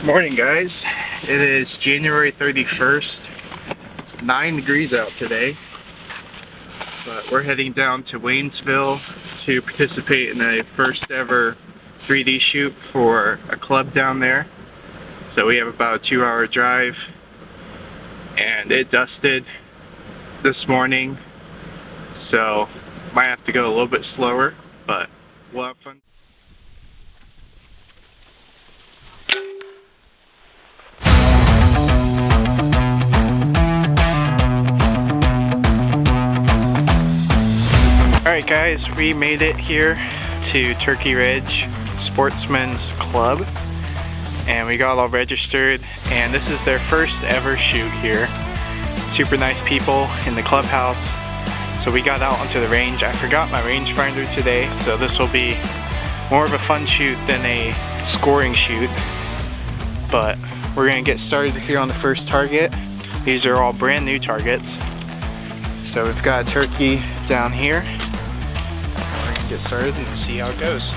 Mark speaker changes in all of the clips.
Speaker 1: Morning, guys. It is January 31st. It's 9 degrees out today, but we're heading down to Waynesville to participate in a first ever 3D shoot for a club down there. So we have about a 2-hour drive, and it dusted this morning, so might have to go a little bit slower, but we'll have fun. Alright guys, we made it here to Turkey Ridge Sportsman's Club, and we got all registered, and this is their first ever shoot here. Super nice people in the clubhouse. So we got out onto the range. I forgot my rangefinder today, so this will be more of a fun shoot than a scoring shoot. But we're gonna get started here on the first target. These are all brand new targets. So we've got a turkey down here. We're gonna get started and see how it goes.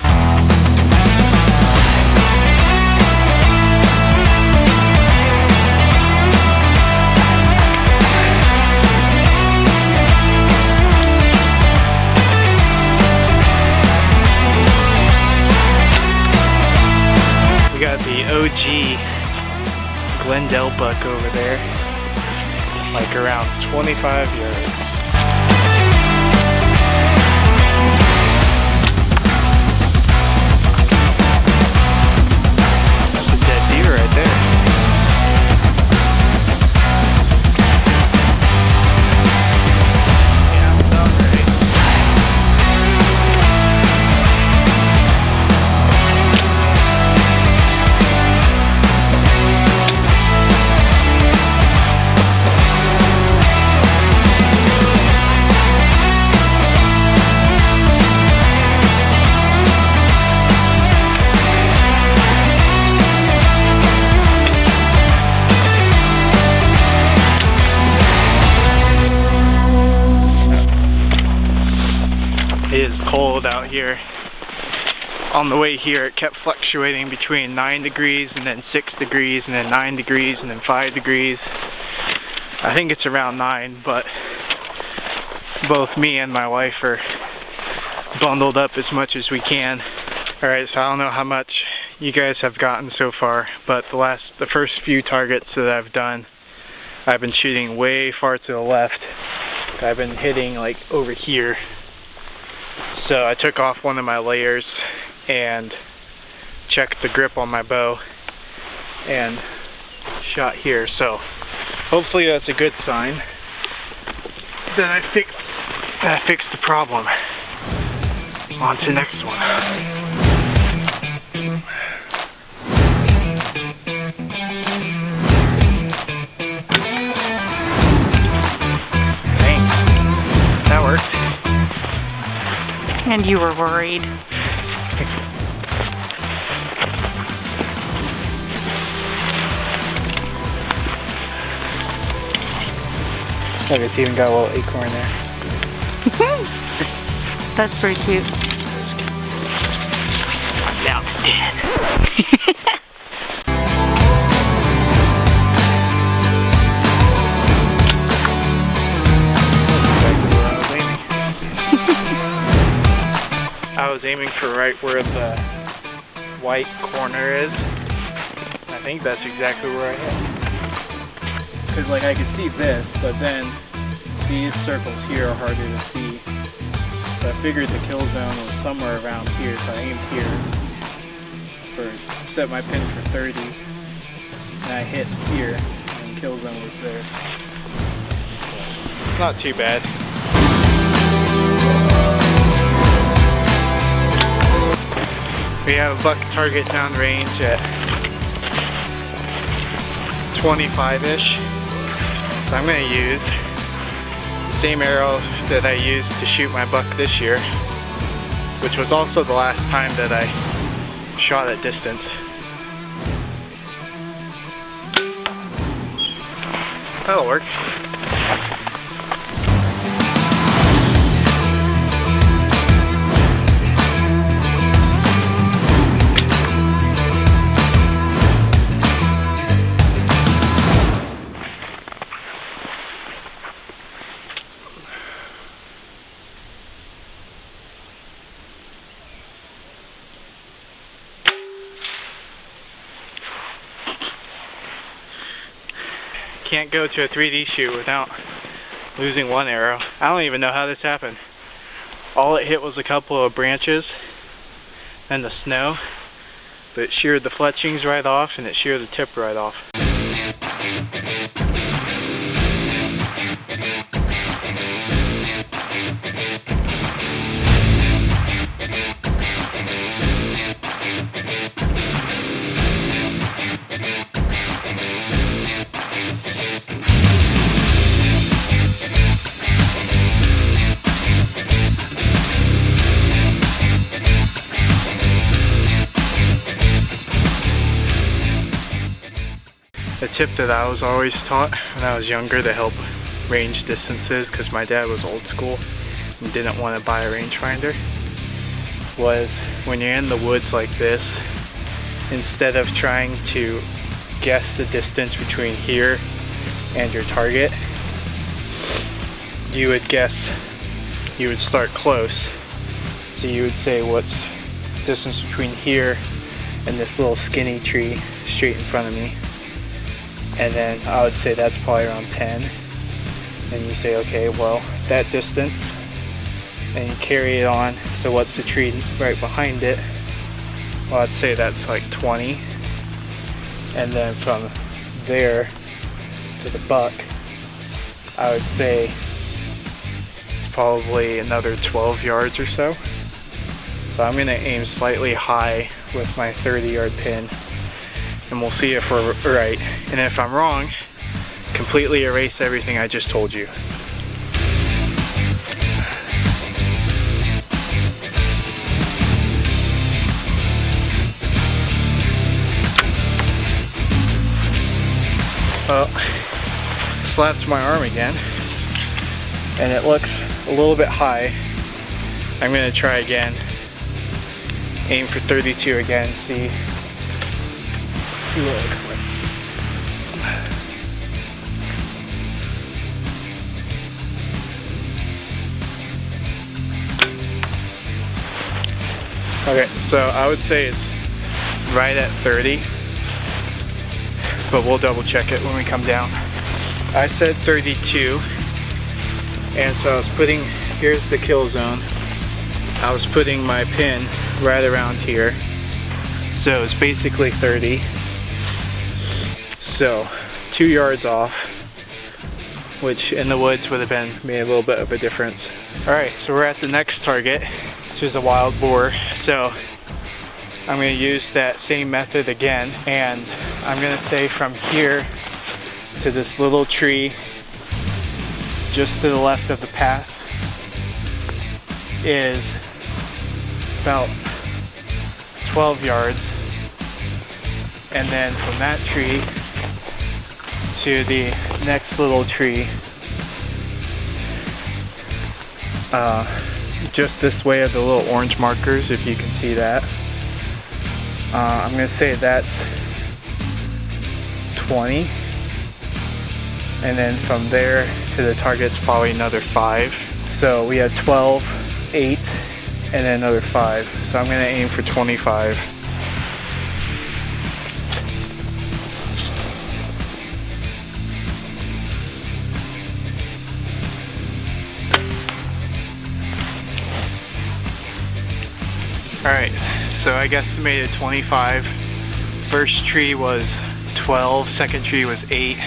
Speaker 1: We got the OG Glendale buck over there, like around 25 yards. Right there. Yeah, about right. It is cold out here. On the way here it kept fluctuating between 9 degrees and then 6 degrees and then 9 degrees and then 5 degrees. I think it's around 9, but both me and my wife are bundled up as much as we can. Alright, so I don't know how much you guys have gotten so far, but the first few targets that I've done, I've been shooting way far to the left. I've been hitting like over here. So I took off one of my layers and checked the grip on my bow and shot here. So hopefully that's a good sign that I fixed the problem. On to the next one. Dang, that worked.
Speaker 2: And you were worried.
Speaker 1: Look, it's even got a little acorn there.
Speaker 2: That's pretty cute.
Speaker 1: Now it's dead. I was aiming for right where the white corner is. I think that's exactly where I hit. Because like I could see this, but then these circles here are harder to see. So I figured the kill zone was somewhere around here, so I aimed here. Set my pin for 30, and I hit here, and the kill zone was there. It's not too bad. We have a buck target downrange at 25-ish. So I'm going to use the same arrow that I used to shoot my buck this year, which was also the last time that I shot at distance. That'll work. can't go to a 3D shoot without losing one arrow. I don't even know how this happened. All it hit was a couple of branches and the snow, but it sheared the fletchings right off and it sheared the tip right off. The tip that I was always taught when I was younger to help range distances, because my dad was old school and didn't want to buy a rangefinder, was when you're in the woods like this, instead of trying to guess the distance between here and your target, you would start close. So you would say, what's distance between here and this little skinny tree straight in front of me? And then I would say that's probably around 10. And you say, okay, well, that distance, and you carry it on. So what's the tree right behind it? Well, I'd say that's like 20. And then from there to the buck, I would say it's probably another 12 yards or so. So I'm gonna aim slightly high with my 30-yard pin, and we'll see if we're right. And if I'm wrong, completely erase everything I just told you. Well, slapped my arm again, and it looks a little bit high. I'm gonna try again. Aim for 32 again, see what it looks like. Okay, so I would say it's right at 30, but we'll double check it when we come down. I said 32, and so I was putting, here's the kill zone. I was putting my pin right around here, so it's basically 30. So 2 yards off, which in the woods would have been made a little bit of a difference. Alright, so we're at the next target, which is a wild boar. So I'm going to use that same method again, and I'm going to say from here to this little tree just to the left of the path is about 12 yards, and then from that tree to the next little tree just this way of the little orange markers, if you can see that, I'm gonna say that's 20, and then from there to the target's probably another 5. So we had 12, 8, and then another 5. So I'm gonna aim for 25. Alright, so I guesstimated 25. First tree was 12, second tree was 8,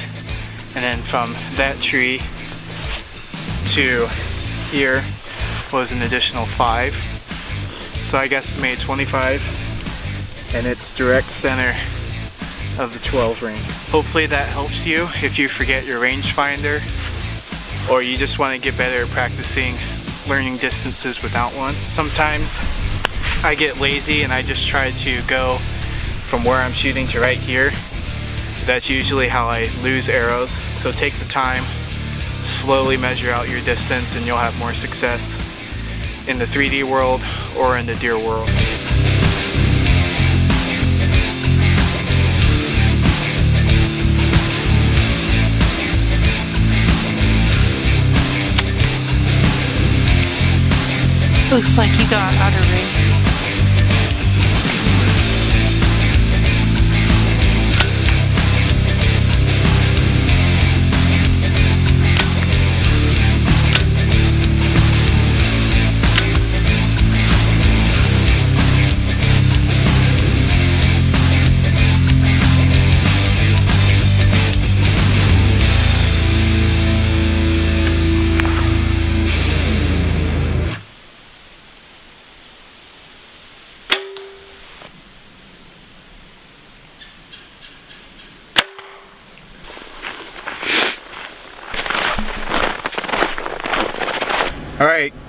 Speaker 1: and then from that tree to here was an additional 5. So I guesstimated 25, and it's direct center of the 12 ring. Hopefully that helps you if you forget your rangefinder, or you just want to get better at practicing learning distances without one. Sometimes I get lazy and I just try to go from where I'm shooting to right here. That's usually how I lose arrows. So take the time, slowly measure out your distance, and you'll have more success in the 3D world or in the deer world.
Speaker 2: Looks like you got outer ring.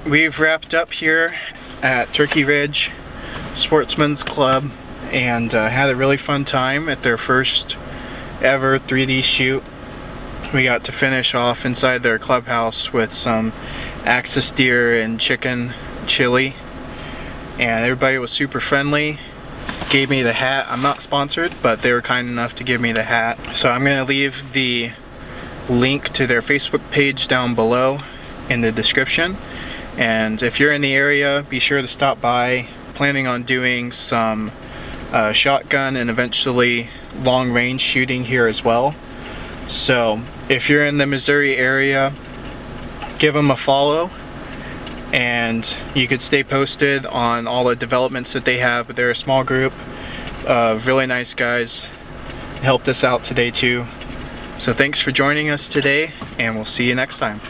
Speaker 1: we've wrapped up here at Turkey Ridge Sportsman's Club and had a really fun time at their first ever 3D shoot. We got to finish off inside their clubhouse with some axis deer and chicken chili, and everybody was super friendly. Gave me the hat. I'm not sponsored, but they were kind enough to give me the hat. So I'm going to leave the link to their Facebook page down below in the description, and if you're in the area, be sure to stop by. Planning on doing some shotgun and eventually long range shooting here as well. So if you're in the Missouri area, give them a follow and you could stay posted on all the developments that they have. But they're a small group of really nice guys, helped us out today too. So thanks for joining us today, and we'll see you next time.